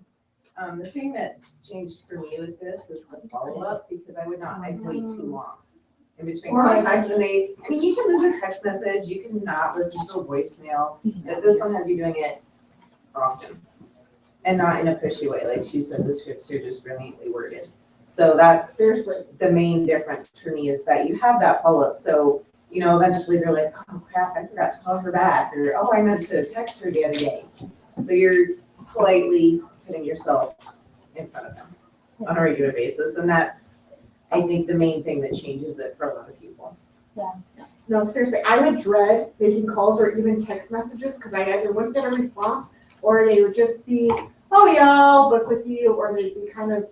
The thing that changed for me with this is the follow-up, because I'd wait too long in between contacts, and you can lose a text message, you can not listen to a voicemail, but this one has you doing it often and not in a pushy way. Like she said, the scripts are just brilliantly worded. So that's seriously the main difference for me, is that you have that follow-up. So, eventually they're like, oh crap, I forgot to call her back, or oh, I meant to text her the other day. So you're politely putting yourself in front of them on a regular basis. And that's, I think, the main thing that changes it for a lot of people. Yeah. No, seriously, I would dread making calls or even text messages, because I either wouldn't get a response, or they would just be, oh yeah, I'll book with you, or they'd be kind of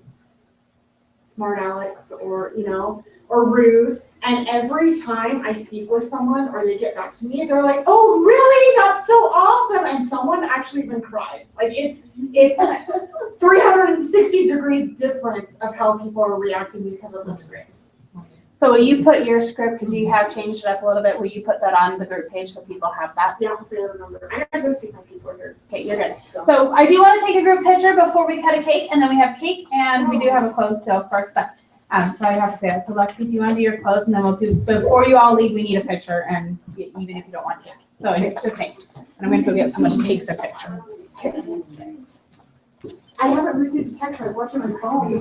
smart Alex, or, or rude. And every time I speak with someone or they get back to me, they're like, oh, really? That's so awesome. And someone actually even cried. It's 360 degrees difference of how people are reacting because of the scripts. So will you put your script, because you have changed it up a little bit, will you put that on the group page so people have that? Yeah, if I remember. I gotta go see if my people are here. Okay, you're good. So I do want to take a group picture before we cut a cake, and then we have cake, and we do have a close still, of course, but so I have to say that. So Lexi, do you want to do your close, and then we'll do, before you all leave, we need a picture, and even if you don't want cake. So just saying. And I'm going to go get someone who takes a picture. I haven't received a text. I was watching my phone.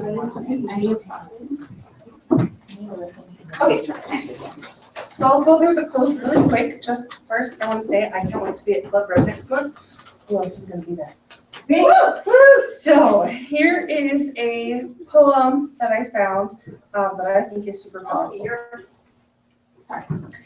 Okay. So I'll go through the close really quick. Just first, I want to say I can't wait to be at Club Road next month. Who else is going to be there? So here is a poem that I found that I think is super powerful. Sorry.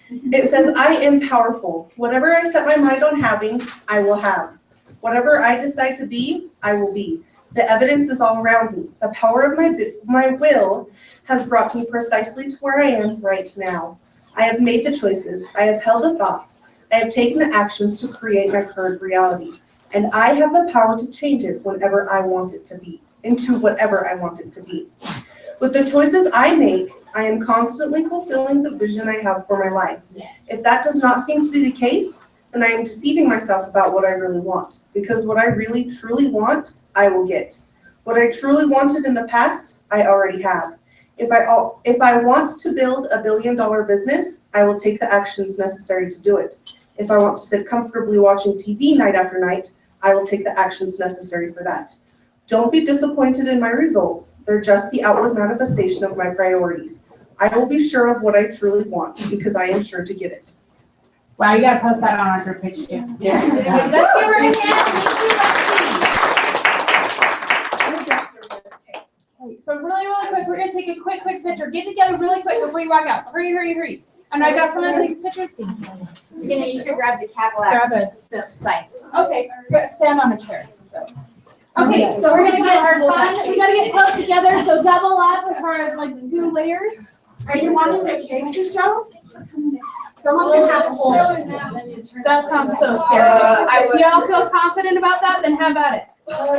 It says, I am powerful. Whatever I set my mind on having, I will have. Whatever I decide to be, I will be. The evidence is all around me. The power of my will has brought me precisely to where I am right now. I have made the choices. I have held the thoughts. I have taken the actions to create my current reality, and I have the power to change it whenever I want it to be, into whatever I want it to be. With the choices I make, I am constantly fulfilling the vision I have for my life. If that does not seem to be the case, then I am deceiving myself about what I really want, because what I really truly want, I will get. What I truly wanted in the past, I already have. If I want to build a $1 billion business, I will take the actions necessary to do it. If I want to sit comfortably watching TV night after night, I will take the actions necessary for that. Don't be disappointed in my results. They're just the outward manifestation of my priorities. I will be sure of what I truly want because I am sure to get it. Wow, you gotta post that on our group page too. Yeah. Let's give her a hand. Okay, so really quick, we're gonna take a quick picture. Get together really quick before you walk out. Hurry. And I got someone to take a picture. You're gonna need to grab the Grab Cadillac sign. Okay, stand on a chair. Okay, so we're gonna get our fun, we gotta get close together, so double up as far as like 2 layers. Are you wanting the cake to show? Someone can have a whole. That sounds so scary. If y'all feel confident about that, then have at it.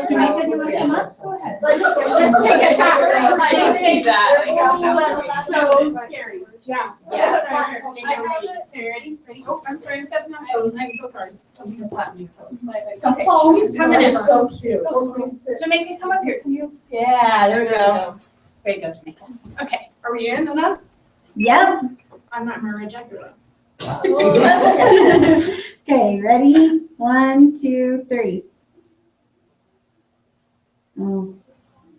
Jamaica, you wanna come up? Go ahead. Just take it fast. I didn't see that. So scary. Yeah. Yeah. Okay, ready? Oh, I'm sorry, I'm stepping on toes. I'm so sorry. I'm gonna flatten your toes. Okay. She's coming in so cute. Jamaica, come up here. Can you? Yeah, there we go. There you go, Jamaica. Okay. Are we in enough? Yep. I'm not gonna reject it. Okay, ready? 1, 2, 3. Oh,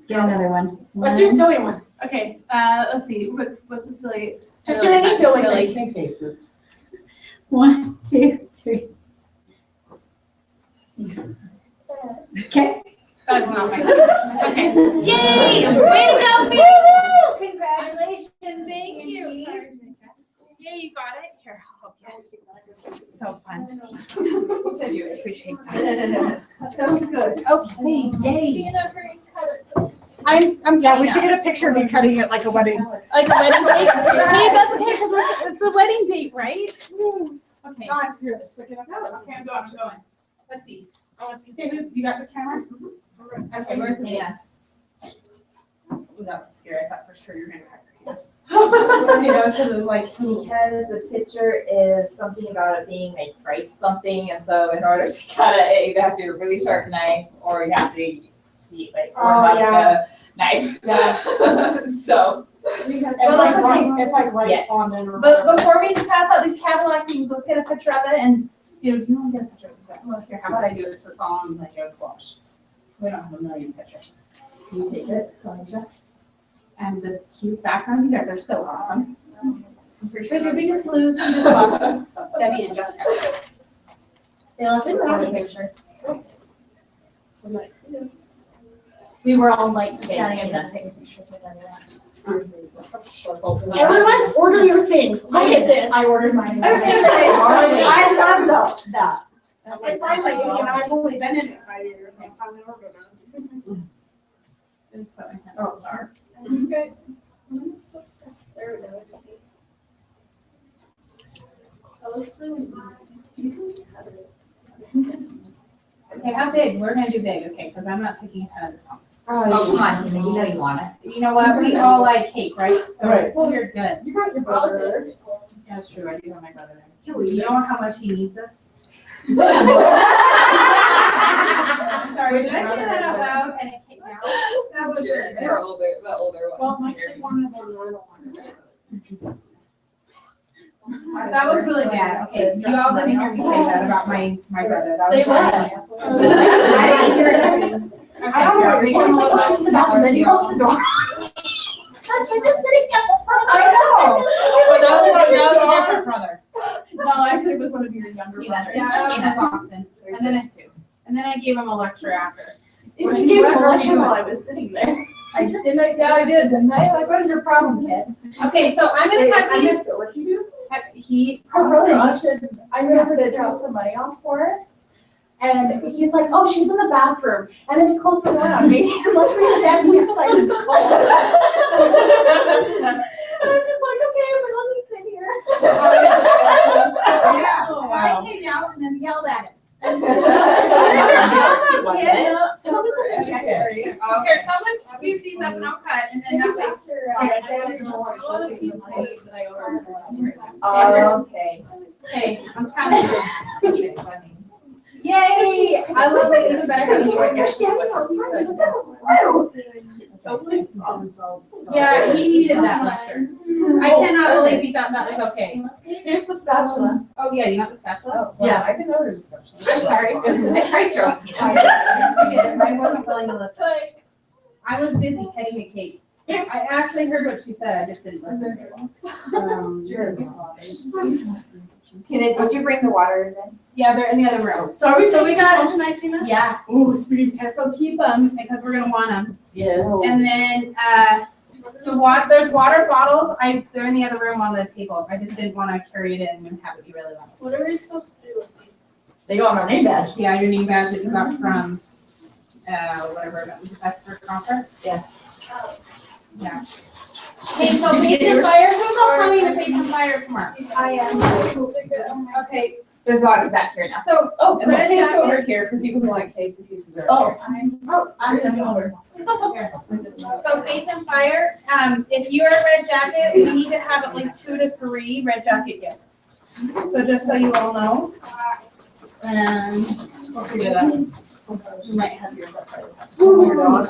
get another one. Let's do a silly one. Okay, let's see. What's the silly? Just do any silly Silly. thing. faces. 1, 2, 3. Okay. That's not my silly. Okay. Yay! Way to go, baby! Congratulations. Thank you. TNT. Yeah, you got it. Here, I'll help you. So fun. Appreciate that. That sounds good. Okay, yay. Tina, hurry, cut it. I'm Yeah, we should get a picture of you cutting it like a wedding. like a wedding date. Hey, that's okay because it's the wedding date, right? Okay. Here, just look it up. Okay, I'm going. Let's see. You got the camera? Okay, where's Mia? Oh, that was scary. I thought for sure you were gonna cut your hand. You know, because it was like. Because the picture is something about it being like price something, and so in order to cut it, it has to be a really sharp knife, or you have to see like a knife. Yeah. So. It's like rice Yes. fondant or But whatever. before we pass out these Cadillac things, let's get a picture of it and, you know, do you want to get a picture of that? Well, here, how about I do it so it's all on like a collage? We don't have a million pictures. You take it, Alicia. And the cute background, you guys are so awesome. I'm pretty sure we just lose, we just lost Debbie and Jessica. They left a funny picture. We were all like standing in the taking pictures with everyone. Everyone, order your things. Look at this. I ordered mine. I was gonna say, I love that. I finally, I've only been in it 5 years. I finally ordered them. There's so many Oh. stars. You guys, when am I supposed to press there? No, it can't be. That looks really big. You can cut it. Okay, how big? We're gonna do big, okay, because I'm not picking a ton of this one. Oh, come on, Tina, you know you want it. You know what? We all like cake, right? So Right. we're good. You got your I'll brother. take it. That's true. I do have my brother. You know how much he needs this? Sorry, did I say that out loud? And it came out? That was Sure, they're older, the older one. Well, my kid wanted one, and I don't want it. That was really bad. Okay, you all didn't hear me say that about my brother. That was Say what? really bad. I don't know. It's always like, oh, she's in the bathroom, then you close the door. I know. But that was a different brother. No, I said it was one of your younger brothers. Yeah, that was Austin. And then I gave him a lecture after. You gave me a lecture while I was sitting there. I did, yeah, I did, didn't I? Like, what is your problem, kid? Okay, so I'm gonna cut these. What you do? He. Her brother Austin, I remember to drop some money off for her. And he's like, oh, she's in the bathroom. And then he closed the door on me. And like, we're standing outside in the cold. And I'm just like, okay, but I'll just sit here. Yeah. Oh, wow. Here, someone squeeze these up and I'll cut, and then that way. Okay. Okay, I'm coming. Yay! I love it even better when you were here. Yeah, he needed that mustard. I cannot believe he thought that was okay. Here's the spatula. Oh, yeah, you want the spatula? Yeah. I didn't know there's a special. I'm sorry. I tried showing Tina. I wasn't willing to listen. I was busy cutting a cake. I actually heard what she said, I just didn't listen. Tina, did you bring the waters in? Yeah, they're in the other room. So are we So we taking got- this home tonight, Tina? Yeah, Oh, sweet. and so keep them because we're gonna want them. Yes. And then, there's water bottles, they're in the other room on the table. I just didn't wanna carry it in and have it be really loud. What are we supposed to do with these? They go on our name badge. Yeah, your name badge that you got from, whatever, that we just had for conference. Yeah. Yeah. Hey, so Faith and Fire, who's all coming to Faith and Fire tomorrow? I am. Okay, There's waters back here now. so, Oh, and red jacket. over here for people who want cake, the pieces are Oh. over I'm coming over. So Faith and Fire, if you're a red jacket, we need to have at least 2 to 3 red jacket gifts. So just so you all know. And we'll figure that out. You might have your. Oh my gosh.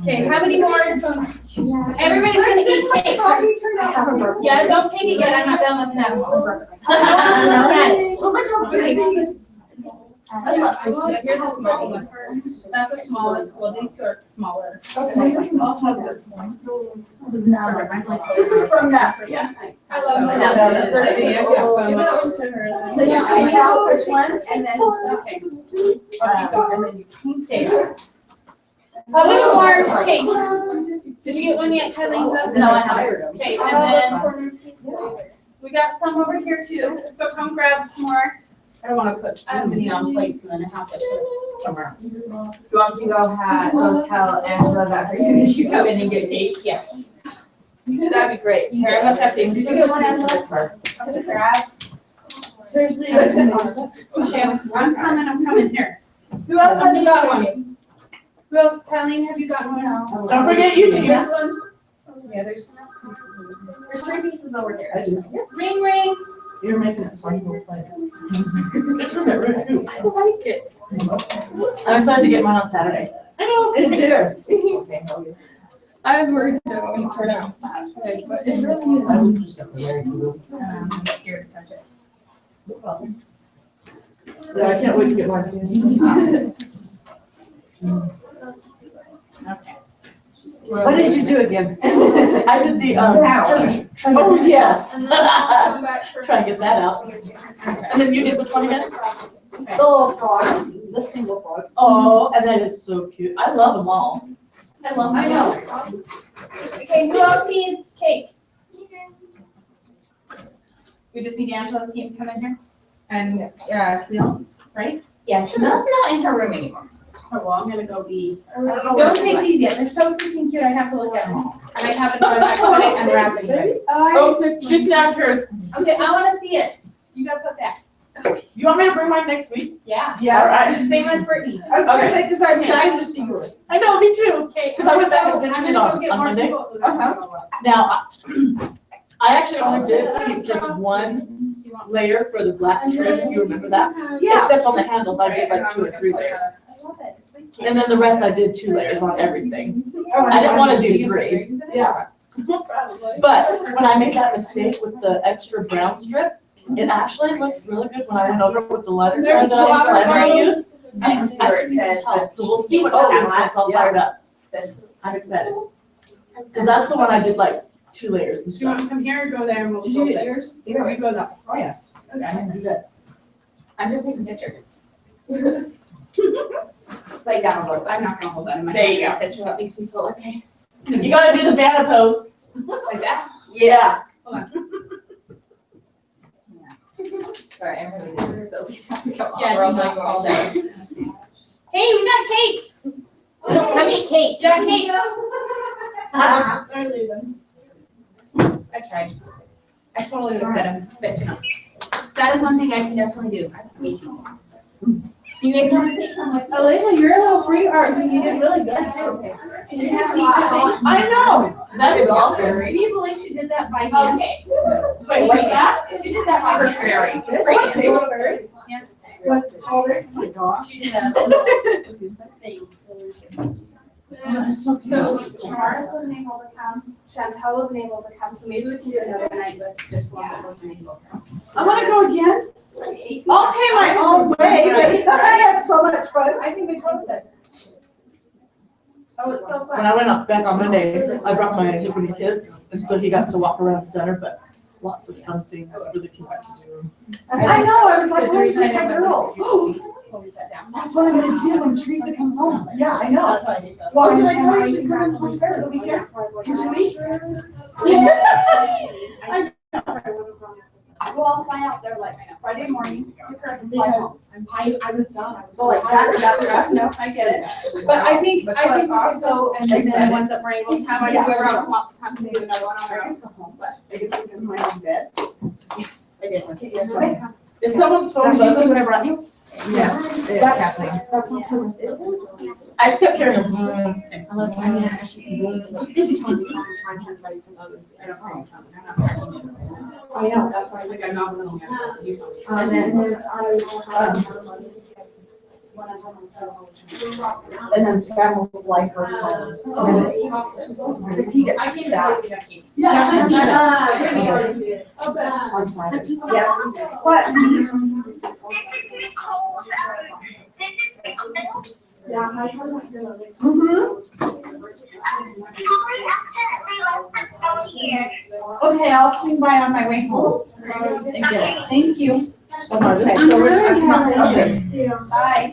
Okay, how many more? Everybody's gonna eat cake. Yeah, don't take it yet, I'm not done looking at them all. Here's the small one. That's the smallest, well, these 2 are smaller. This is from that. Yeah. I love that. that. So you find out which one and then. And then you Okay. How many more cake? Did you get one yet, Kylie? No, I haven't. Okay, and then we got some over here too, so come grab some more. I don't wanna put too many on plates and then have to put somewhere else. Do you want me to go tell Angela that for you, she come in and get cake? Yes. That'd be great. Here, I'm gonna have to. Did you get one, Angela? Okay, grab. seriously. Okay, I'm coming here. Who else has got one? Who else, Colleen, have you got one? Don't forget you, Gina. Yeah, there's 3 pieces over here. Ring, ring. You're making it so I can go play. It's from that room too. I like it. I'm excited to get mine on Saturday. I know. It did. I was worried that it wouldn't turn out that way, but it really is. I'm scared to touch it. Yeah, I can't wait to get mine. Okay. What did you do again? I did the, treasure. Oh, yes. And then I'll come back for. Try to get that out. And then you did which one again? The little frog, the single frog. Oh, and that is so cute. I love them all. I love them. I know. Okay, who else needs cake? We just need Angela's team to come in here. And, Camille, right? Yeah, Camille's not in her room anymore. Oh, well, I'm gonna go be. Don't take these yet. They're so freaking cute. I have to look at them all. And I haven't done that, cut it and wrap it yet. Oh, she snapped hers. Okay, I wanna see it. You gotta put that. You want me to bring mine next week? Yeah. All right. Same with Brittany. I was gonna say, because I'm dying to see yours. I know, me too. Okay. Because I went back and finished I'm it gonna on go get more Monday. people. Now, I actually only did keep just one layer for the black trim, if you remember that. Yeah. Except on the handles, I did like 2 or 3 layers. And then the rest, I did 2 layers on everything. I didn't want to do 3. Yeah. But when I made that mistake with the extra brown strip, it actually looked really good when I went over with the letter There's that I a planner I lot of used. I see where it says, but So we'll see what happens when it's all fired up. I'm excited. Because that's the one I did like 2 layers and Do you want stuff. to come here or go there and we'll Did go you get there? yours? Or we go that way? Oh, yeah. Okay. I'm just taking pictures. Lay down a little bit. I'm not gonna hold that in my There hand. you go. Picture that makes me feel okay. You gotta do the Vanna pose. Like that? Yeah. Hold on. Sorry, I'm really silly. Yeah, We're all she's like like all all day. day. Hey, we got cake. Come eat cake. You got cake? I tried. I totally would have fed him, but you know. That is one thing I can definitely do. I can feed people. Do you guys want to take some with you? Alicia, you're a little free art, you did really good too. You have these things. I know, that is awesome. Can you believe she did that by hand? Okay. Wait, what's that? She did that by hand. This Great. is a what, all this, oh my gosh. She did that thing. So Mars wasn't able to come, Chantel wasn't able to come, so maybe we can do another night, but just wasn't able to come. I wanna go again. I'll pay my own way, but I had so much fun. I think we closed it. Oh, it's so When fun. I went up back on Monday, I brought my husband and kids, and so he got to walk around the center, but lots of fun things for the kids to do. I know, I was like, Good where reason is my I girls? Before we sat down. That's what I'm gonna do when Teresa comes home. Yeah, I know. Well, did I tell you she's coming home for the weekend? In 2 weeks? So I'll fly out there like Friday morning, pick her up and fly home. Because I was done, I was. So like that, no, I get it. But I think also, And then the ones that weren't able to come, Yeah. whoever else wants to come, can do another one on their own. I get to sleep in my own bed. Yes. I guess I can't, yes, I. Is someone's phone buzzing? what I brought you? Yes. That's not I just kept hearing a Unless I mean, I should be able to try and translate from other. I don't know. I know. That's why I think I'm not gonna. And then, and then Sam will like her home. Because he gets back on Saturday. Yes. What? Yeah, my cousin here. Okay, I'll swing by on my way home. Thank you. Okay, Okay, so we're, okay. okay. Bye.